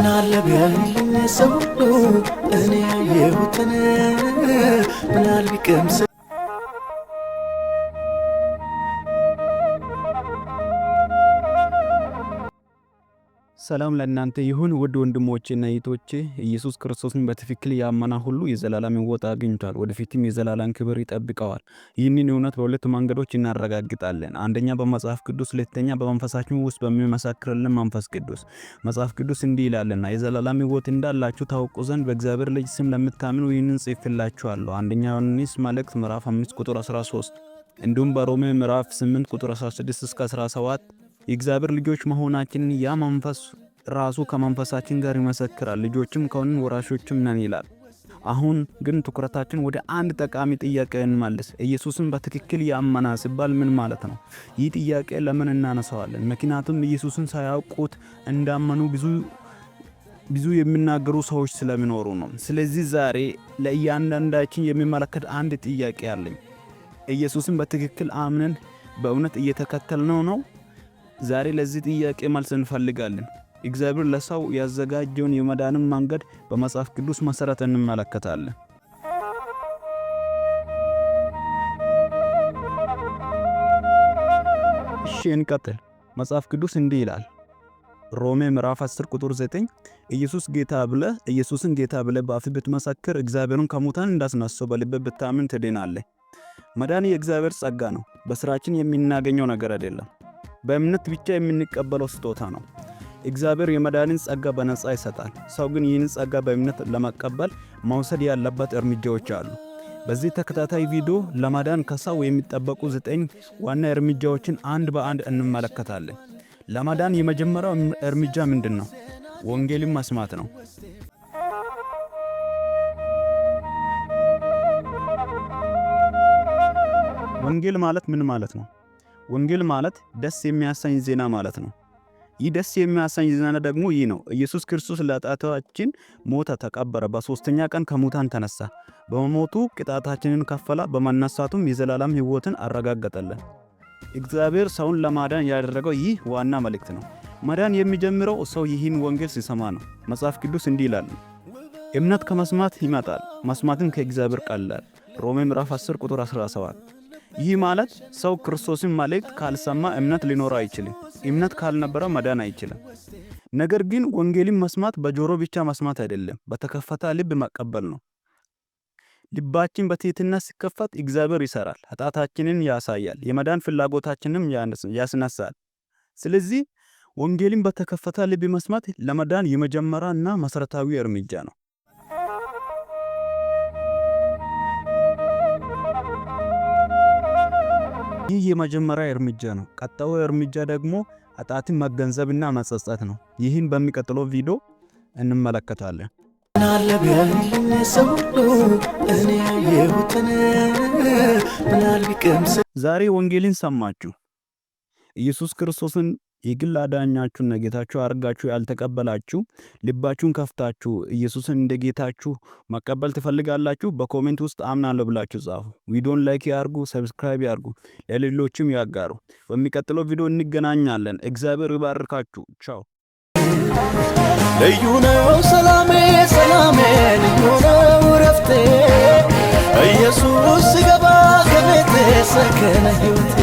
ናለብያልኝ ሰው እኔ ያየሁትን ምናል ቢቀምስ ሰላም ለእናንተ ይሁን ውድ ወንድሞቼና እህቶቼ። ኢየሱስ ክርስቶስን በትክክል ያመነ ሁሉ የዘላለም ሕይወት አግኝቷል፣ ወደፊትም የዘላለም ክብር ይጠብቀዋል። ይህንን እውነት በሁለት መንገዶች እናረጋግጣለን። አንደኛ በመጽሐፍ ቅዱስ፣ ሁለተኛ በመንፈሳችን ውስጥ በሚመሰክርልን መንፈስ ቅዱስ። መጽሐፍ ቅዱስ እንዲህ ይላልና የዘላለም ሕይወት እንዳላችሁ ታውቁ ዘንድ በእግዚአብሔር ልጅ ስም ለምታምኑ ይህንን ጽፌላችኋለሁ። አንደኛ ዮሐንስ መልእክት ምዕራፍ 5 ቁጥር 13 እንዲሁም በሮሜ ምዕራፍ 8 ቁጥር 16 እስከ 17 የእግዚአብሔር ልጆች መሆናችንን ያ መንፈስ ራሱ ከመንፈሳችን ጋር ይመሰክራል። ልጆችም ከሆንን ወራሾችም ነን ይላል። አሁን ግን ትኩረታችን ወደ አንድ ጠቃሚ ጥያቄ እንመልስ። ኢየሱስን በትክክል ያመና ሲባል ምን ማለት ነው? ይህ ጥያቄ ለምን እናነሳዋለን? ምክንያቱም ኢየሱስን ሳያውቁት እንዳመኑ ብዙ የሚናገሩ ሰዎች ስለሚኖሩ ነው። ስለዚህ ዛሬ ለእያንዳንዳችን የሚመለከት አንድ ጥያቄ አለኝ። ኢየሱስን በትክክል አምነን በእውነት እየተከተልነው ነው? ዛሬ ለዚህ ጥያቄ መልስ እንፈልጋለን። እግዚአብሔር ለሰው ያዘጋጀውን የመዳንን መንገድ በመጽሐፍ ቅዱስ መሰረት እንመለከታለን። እሺ እንቀጥል። መጽሐፍ ቅዱስ እንዲህ ይላል። ሮሜ ምዕራፍ 10 ቁጥር 9 ኢየሱስን ጌታ ብለህ በአፍህ ብትመሰክር እግዚአብሔርን ከሙታን እንዳስነሳው በልብህ ብታምን ትድናለህ። መዳን የእግዚአብሔር ጸጋ ነው፣ በስራችን የምናገኘው ነገር አይደለም። በእምነት ብቻ የምንቀበለው ስጦታ ነው። እግዚአብሔር የመዳንን ጸጋ በነጻ ይሰጣል። ሰው ግን ይህን ጸጋ በእምነት ለመቀበል መውሰድ ያለበት እርምጃዎች አሉ። በዚህ ተከታታይ ቪዲዮ ለመዳን ከሰው የሚጠበቁ 9 ዋና እርምጃዎችን አንድ በአንድ እንመለከታለን። ለመዳን የመጀመሪያው እርምጃ ምንድነው? ወንጌልን መስማት ነው። ወንጌል ማለት ምን ማለት ነው? ወንጌል ማለት ደስ የሚያሰኝ ዜና ማለት ነው። ይህ ደስ የሚያሰኝ ዜና ደግሞ ይህ ነው። ኢየሱስ ክርስቶስ ለኃጢአታችን ሞተ፣ ተቀበረ፣ በሶስተኛ ቀን ከሙታን ተነሳ። በመሞቱ ቅጣታችንን ከፈለ፣ በመነሳቱም የዘላለም ሕይወትን አረጋገጠልን። እግዚአብሔር ሰውን ለማዳን ያደረገው ይህ ዋና መልእክት ነው። መዳን የሚጀምረው ሰው ይህን ወንጌል ሲሰማ ነው። መጽሐፍ ቅዱስ እንዲህ ይላል፣ እምነት ከመስማት ይመጣል፣ መስማትም ከእግዚአብሔር ቃል ይላል። ሮሜ ምዕራፍ 10 ቁጥር 17 ይህ ማለት ሰው ክርስቶስን መልእክት ካልሰማ እምነት ሊኖር አይችልም። እምነት ካልነበረ መዳን አይችልም። ነገር ግን ወንጌልን መስማት በጆሮ ብቻ መስማት አይደለም፣ በተከፈተ ልብ መቀበል ነው። ልባችን በትህትና ሲከፈት እግዚአብሔር ይሰራል፣ ኃጢአታችንን ያሳያል፣ የመዳን ፍላጎታችንን ያስነሳል። ስለዚህ ወንጌልን በተከፈተ ልብ መስማት ለመዳን የመጀመሪያና መሰረታዊ እርምጃ ነው። ይህ የመጀመሪያ እርምጃ ነው። ቀጣዩ እርምጃ ደግሞ ኃጢአትን መገንዘብና መጸጸት ነው። ይህን በሚቀጥለው ቪዲዮ እንመለከታለን። ዛሬ ወንጌልን ሰማችሁ። ኢየሱስ ክርስቶስን የግል አዳኛችሁና ጌታችሁ አድርጋችሁ ያልተቀበላችሁ ልባችሁን ከፍታችሁ ኢየሱስን እንደ ጌታችሁ መቀበል ትፈልጋላችሁ? በኮሜንት ውስጥ አምናለሁ ብላችሁ ጻፉ። ቪዲዮን ላይክ ያርጉ፣ ሰብስክራይብ ያርጉ፣ ለሌሎችም ያጋሩ። በሚቀጥለው ቪዲዮ እንገናኛለን። እግዚአብሔር ይባርካችሁ። ቻው። ልዩ ነው ሰላሜ ሰላሜ፣ ልዩ ነው ረፍቴ፣ ኢየሱስ ሲገባ ከቤቴ ሰከነ ሕይወቴ።